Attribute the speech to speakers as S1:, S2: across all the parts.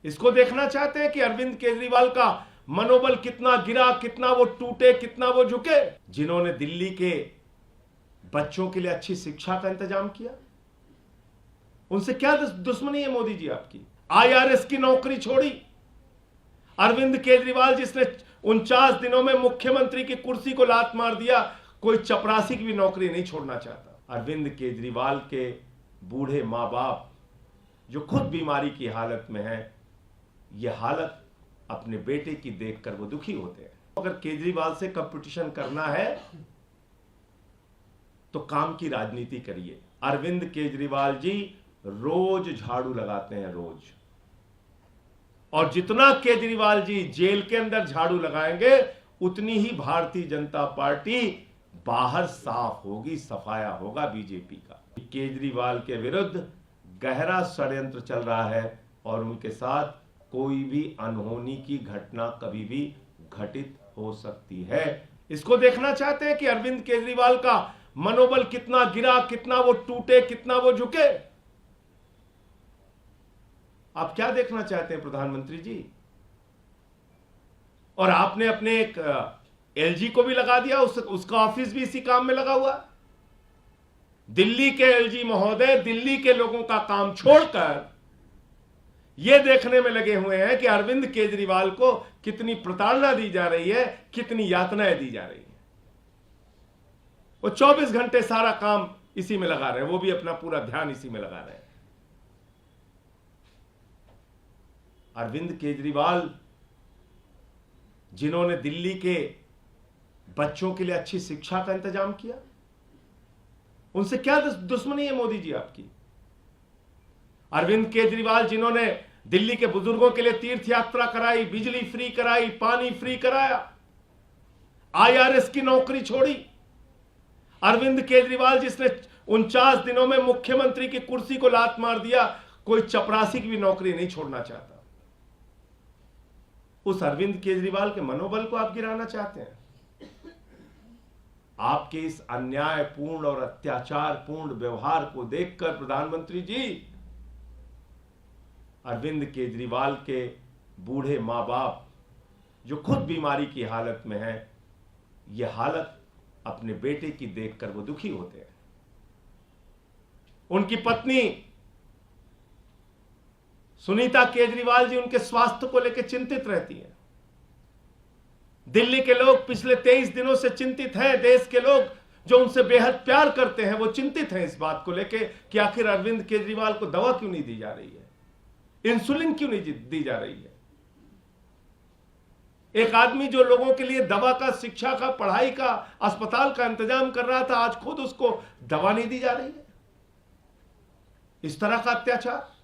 S1: इसको देखना चाहते हैं कि अरविंद केजरीवाल का मनोबल कितना गिरा, कितना वो टूटे, कितना वो झुके। जिन्होंने दिल्ली के बच्चों के लिए अच्छी शिक्षा का इंतजाम किया, उनसे क्या दुश्मनी है मोदी जी आपकी? IRS की नौकरी छोड़ी। अरविंद केजरीवाल जिसने 49 दिनों में मुख्यमंत्री की कुर्सी को लात मार दिया, कोई चपरासी की भी नौकरी नहीं छोड़ना चाहता। अरविंद केजरीवाल के बूढ़े मां बाप जो खुद बीमारी की हालत में है, यह हालत अपने बेटे की देखकर वो दुखी होते हैं। अगर केजरीवाल से कंपटीशन करना है तो काम की राजनीति करिए। अरविंद केजरीवाल जी रोज झाड़ू लगाते हैं, रोज। और जितना केजरीवाल जी जेल के अंदर झाड़ू लगाएंगे, उतनी ही भारतीय जनता पार्टी बाहर साफ होगी, सफाया होगा बीजेपी का। केजरीवाल के विरुद्ध गहरा षड्यंत्र चल रहा है और उनके साथ कोई भी अनहोनी की घटना कभी भी घटित हो सकती है। इसको देखना चाहते हैं कि अरविंद केजरीवाल का मनोबल कितना गिरा, कितना वो टूटे, कितना वो झुके। आप क्या देखना चाहते हैं प्रधानमंत्री जी? और आपने अपने एक LG को भी लगा दिया, उसका ऑफिस भी इसी काम में लगा हुआ। दिल्ली के LG महोदय दिल्ली के लोगों का काम छोड़कर यह देखने में लगे हुए हैं कि अरविंद केजरीवाल को कितनी प्रताड़ना दी जा रही है, कितनी यातनाएं दी जा रही हैं। वो 24 घंटे सारा काम इसी में लगा रहे हैं, वो भी अपना पूरा ध्यान इसी में लगा रहे हैं। अरविंद केजरीवाल जिन्होंने दिल्ली के बच्चों के लिए अच्छी शिक्षा का इंतजाम किया, उनसे क्या दुश्मनी है मोदी जी आपकी? अरविंद केजरीवाल जिन्होंने दिल्ली के बुजुर्गों के लिए तीर्थ यात्रा कराई, बिजली फ्री कराई, पानी फ्री कराया, IRS की नौकरी छोड़ी। अरविंद केजरीवाल जिसने 49 दिनों में मुख्यमंत्री की कुर्सी को लात मार दिया, कोई चपरासी की भी नौकरी नहीं छोड़ना चाहता। उस अरविंद केजरीवाल के मनोबल को आप गिराना चाहते हैं। आपके इस अन्यायपूर्ण और अत्याचारपूर्ण व्यवहार को देखकर प्रधानमंत्री जी, अरविंद केजरीवाल के बूढ़े मां बाप जो खुद बीमारी की हालत में है, यह हालत अपने बेटे की देखकर वो दुखी होते हैं। उनकी पत्नी सुनीता केजरीवाल जी उनके स्वास्थ्य को लेकर चिंतित रहती हैं। दिल्ली के लोग पिछले 23 दिनों से चिंतित हैं। देश के लोग जो उनसे बेहद प्यार करते हैं, वो चिंतित हैं इस बात को लेकर कि आखिर अरविंद केजरीवाल को दवा क्यों नहीं दी जा रही है, इंसुलिन क्यों नहीं दी जा रही है। एक आदमी जो लोगों के लिए दवा का, शिक्षा का, पढ़ाई का, अस्पताल का इंतजाम कर रहा था, आज खुद उसको दवा नहीं दी जा रही है। इस तरह का अत्याचार।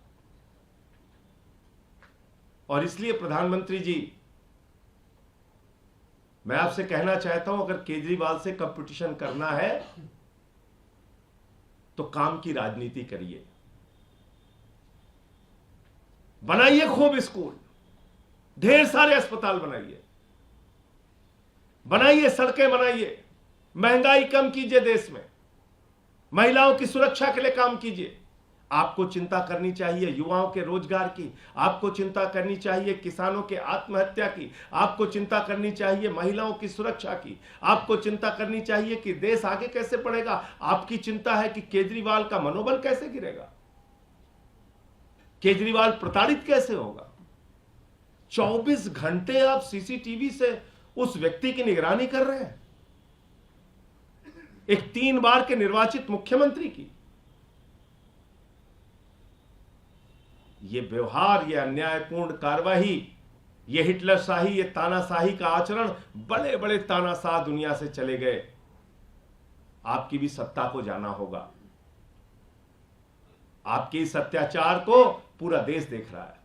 S1: और इसलिए प्रधानमंत्री जी, मैं आपसे कहना चाहता हूं, अगर केजरीवाल से कंपटीशन करना है तो काम की राजनीति करिए। बनाइए खूब स्कूल, ढेर सारे अस्पताल बनाइए, सड़कें बनाइए, महंगाई कम कीजिए, देश में महिलाओं की सुरक्षा के लिए काम कीजिए। आपको चिंता करनी चाहिए युवाओं के रोजगार की, आपको चिंता करनी चाहिए किसानों के आत्महत्या की, आपको चिंता करनी चाहिए महिलाओं की सुरक्षा की, आपको चिंता करनी चाहिए कि देश आगे कैसे बढ़ेगा। आपकी चिंता है कि केजरीवाल का मनोबल कैसे गिरेगा, केजरीवाल प्रताड़ित कैसे होगा। 24 घंटे आप CCTV से उस व्यक्ति की निगरानी कर रहे हैं, एक 3 बार के निर्वाचित मुख्यमंत्री की। ये व्यवहार, ये अन्यायपूर्ण कार्रवाई, ये हिटलरशाही, ये तानाशाही का आचरण, बड़े बड़े तानाशाह दुनिया से चले गए। आपकी भी सत्ता को जाना होगा। आपके इस अत्याचार को पूरा देश देख रहा है।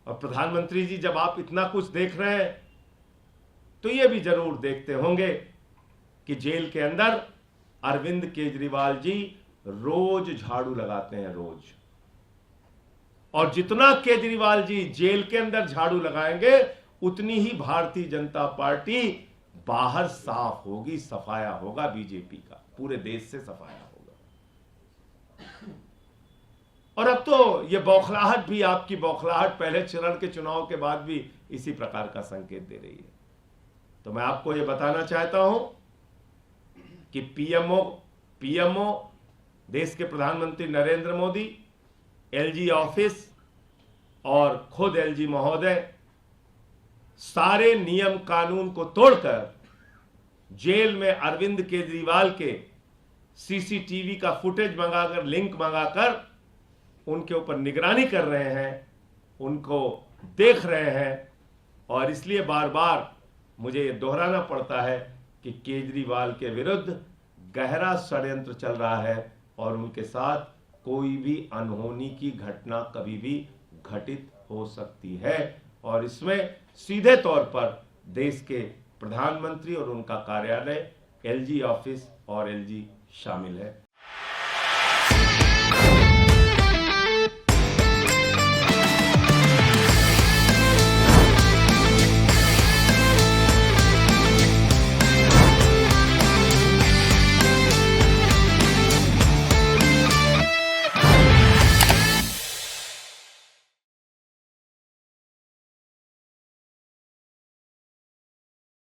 S1: और प्रधानमंत्री जी, जब आप इतना कुछ देख रहे हैं तो ये भी जरूर देखते होंगे कि जेल के अंदर अरविंद केजरीवाल जी रोज झाड़ू लगाते हैं, रोज। और जितना केजरीवाल जी जेल के अंदर झाड़ू लगाएंगे, उतनी ही भारतीय जनता पार्टी बाहर साफ होगी, सफाया होगा बीजेपी का, पूरे देश से सफाया होगा। और अब तो ये बौखलाहट भी, आपकी बौखलाहट पहले चरण के चुनाव के बाद भी इसी प्रकार का संकेत दे रही है। तो मैं आपको ये बताना चाहता हूं कि पीएमओ देश के प्रधानमंत्री नरेंद्र मोदी, एलजी ऑफिस और खुद एलजी महोदय सारे नियम कानून को तोड़कर जेल में अरविंद केजरीवाल के सीसीटीवी का फुटेज मंगाकर, लिंक मंगाकर उनके ऊपर निगरानी कर रहे हैं, उनको देख रहे हैं। और इसलिए बार बार मुझे ये दोहराना पड़ता है कि केजरीवाल के विरुद्ध गहरा षड्यंत्र चल रहा है और उनके साथ कोई भी अनहोनी की घटना कभी भी घटित हो सकती है। और इसमें सीधे तौर पर देश के प्रधानमंत्री और उनका कार्यालय, एलजी ऑफिस और एलजी शामिल है।